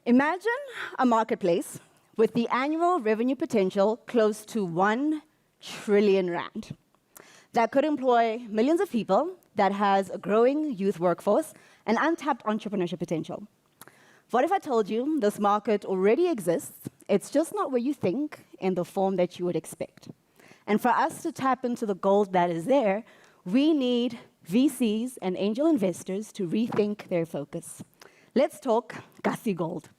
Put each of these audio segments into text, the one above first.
Imagine a marketplace with the annual revenue potential close to 1 trillion rand that could employ millions of people, that has a growing youth workforce, and untapped entrepreneurship potential. What if I told you this market already exists? It's just not where you think in the form that you would expect. And for us to tap into the gold that is there, we need VCs and angel investors to rethink their focus. Let's talk Kasi Gold.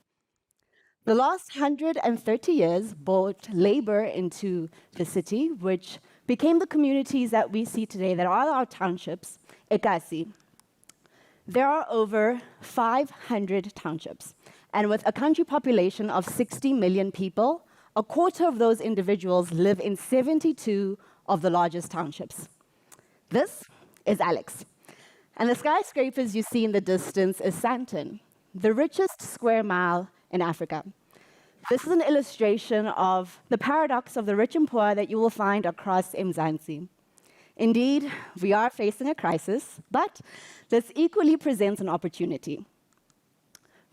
The last 130 years brought labor into the city, which became the communities that we see today that are our townships, Ekasi. There are over 500 townships, and with a country population of 60 million people, a quarter of those individuals live in 72 of the largest townships. This is Alex. And the skyscrapers you see in the distance is Sandton, the richest square mile in Africa. This is an illustration of the paradox of the rich and poor that you will find across Mzansi. Indeed, we are facing a crisis, but this equally presents an opportunity.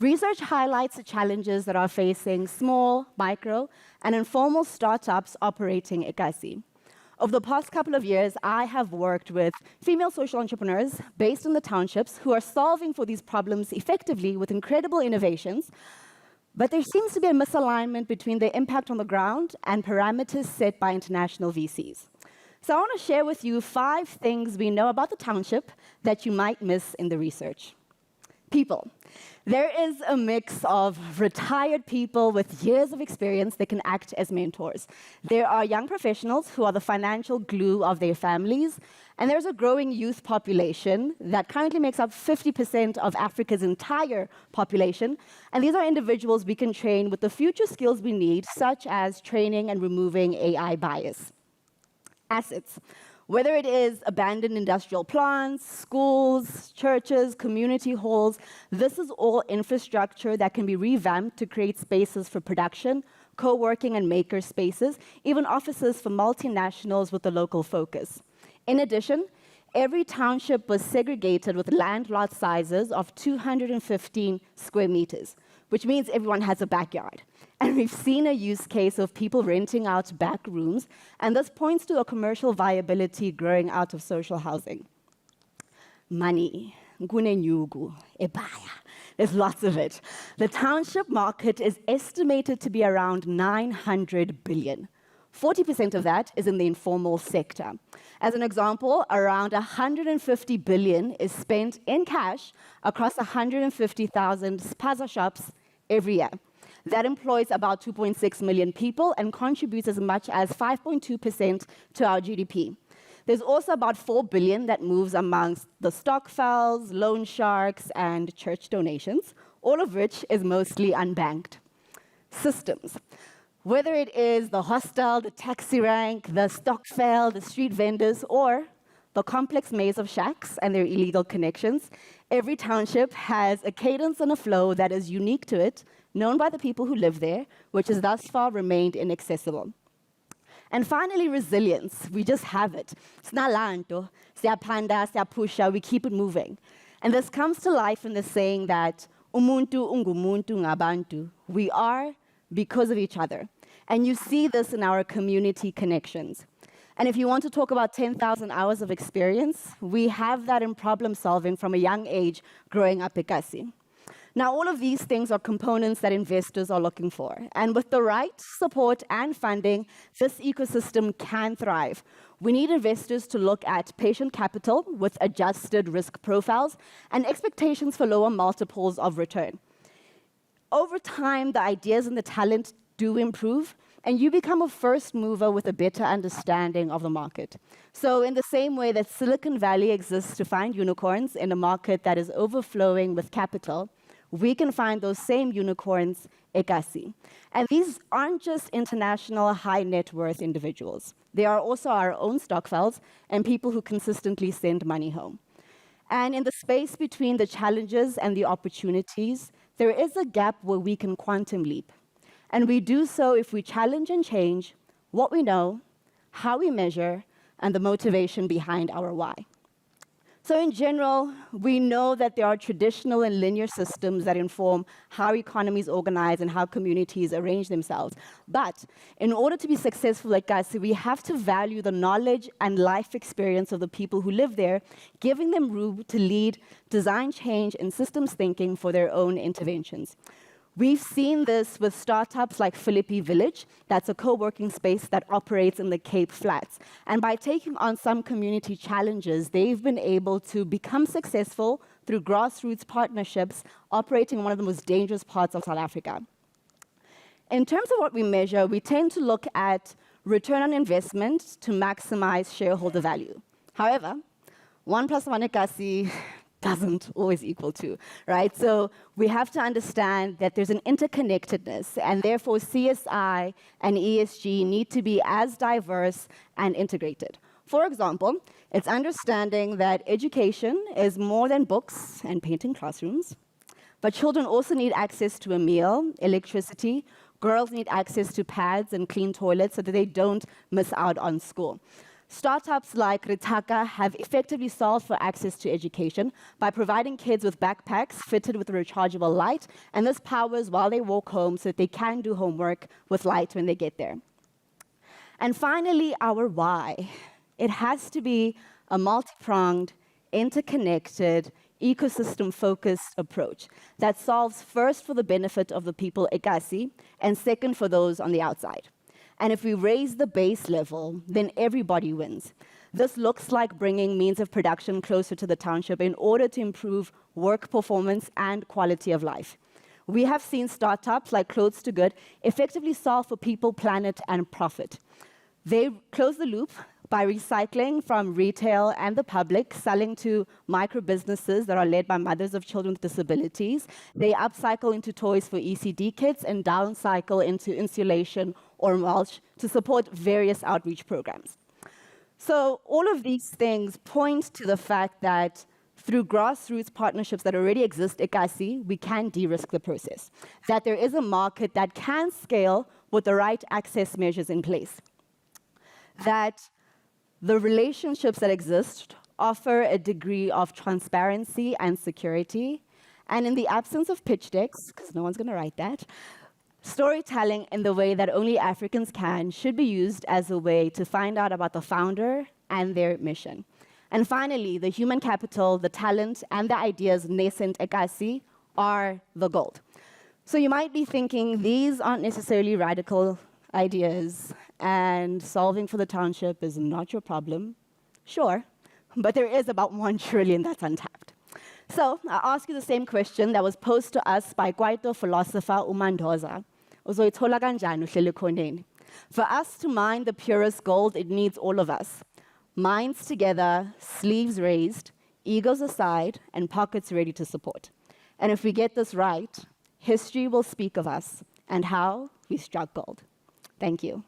Research highlights the challenges that are facing small, micro, and informal startups operating Ekasi. Over the past couple of years, I have worked with female social entrepreneurs based in the townships who are solving for these problems effectively with incredible innovations, but there seems to be a misalignment between their impact on the ground and parameters set by international VCs. So I want to share with you 5 things we know about the township that you might miss in the research. People. There is a mix of retired people with years of experience that can act as mentors. There are young professionals who are the financial glue of their families, and there's a growing youth population that currently makes up 50% of Africa's entire population, and these are individuals we can train with the future skills we need, such as training and removing AI bias. Assets. Whether it is abandoned industrial plants, schools, churches, community halls, this is all infrastructure that can be revamped to create spaces for production, co-working and maker spaces, even offices for multinationals with a local focus. In addition, every township was segregated with land lot sizes of 215 square meters, which means everyone has a backyard. And we've seen a use case of people renting out back rooms, and this points to a commercial viability growing out of social housing. Money, ngunenyugu, ebaya, there's lots of it. The township market is estimated to be around 900 billion. 40% of that is in the informal sector. As an example, around 150 billion is spent in cash across 150,000 spaza shops every year. That employs about 2.6 million people and contributes as much as 5.2% to our GDP. There's also about 4 billion that moves amongst the stokvels, loan sharks, and church donations, all of which is mostly unbanked. Systems. Whether it is the hostel, the taxi rank, the stokvel, the street vendors, or the complex maze of shacks and their illegal connections, every township has a cadence and a flow that is unique to it, known by the people who live there, which has thus far remained inaccessible. And finally, resilience. We just have it. Snalanto, siyaphanda, siyapusha, we keep it moving. And this comes to life in the saying that umuntu ungumuntu ngabantu. We are because of each other. And you see this in our community connections. And if you want to talk about 10,000 hours of experience, we have that in problem solving from a young age growing up Ekasi. Now, all of these things are components that investors are looking for. And with the right support and funding, this ecosystem can thrive. We need investors to look at patient capital with adjusted risk profiles and expectations for lower multiples of return. Over time, the ideas and the talent do improve, and you become a first mover with a better understanding of the market. So in the same way that Silicon Valley exists to find unicorns in a market that is overflowing with capital, we can find those same unicorns Ekasi. And these aren't just international high net worth individuals. They are also our own stokvels and people who consistently send money home. And in the space between the challenges and the opportunities, there is a gap where we can quantum leap. And we do so if we challenge and change what we know, how we measure, and the motivation behind our why. So So in general, we know that there are traditional and linear systems that inform how economies organize and how communities arrange themselves. But in order to be successful at Kasi, we have to value the knowledge and life experience of the people who live there, giving them room to lead design change and systems thinking for their own interventions. We've seen this with startups like Philippi Village, that's a co-working space that operates in the Cape Flats. And by taking on some community challenges, they've been able to become successful through grassroots partnerships operating in one of the most dangerous parts of South Africa. In terms of what we measure, we tend to look at return on investment to maximize shareholder value. However, 1 + 1 at Kasi doesn't always equal 2, right? So we have to understand that there's an interconnectedness, and therefore CSI and ESG need to be as diverse and integrated. For example, it's understanding that education is more than books and painting classrooms, but children also need access to a meal, electricity. Girls need access to pads and clean toilets so that they don't miss out on school. Startups like Ritaka have effectively solved for access to education by providing kids with backpacks fitted with a rechargeable light, and this powers while they walk home so that they can do homework with light when they get there. And finally, our why. It has to be a multi-pronged, interconnected, ecosystem-focused approach that solves first for the benefit of the people at Kasi and second for those on the outside. And if we raise the base level, then everybody wins. This looks like bringing means of production closer to the township in order to improve work performance and quality of life. We have seen startups like Clothes to Good effectively solve for people, planet, and profit. They close the loop by recycling from retail and the public, selling to micro businesses that are led by mothers of children with disabilities. They upcycle into toys for ECD kids and downcycle into insulation or mulch to support various outreach programs. So all of these things point to the fact that through grassroots partnerships that already exist at Kasi, we can de-risk the process, that there is a market that can scale with the right access measures in place, that the relationships that exist offer a degree of transparency and security, and in the absence of pitch decks, because no one's going to write that, storytelling in the way that only Africans can should be used as a way to find out about the founder and their mission. And finally, the human capital, the talent, and the ideas nascent at Kasi are the gold. So you might be thinking, these aren't necessarily radical ideas, and solving for the township is not your problem. Sure, but there is about 1 trillion that's untapped. So I ask you the same question that was posed to us by Kwaito philosopher uMandoza. Uzoyithola kanjani uhleli khoneni? For us to mine the purest gold, it needs all of us. Minds together, sleeves raised, egos aside, and pockets ready to support. And if we get this right, history will speak of us and how we struck gold. Thank you.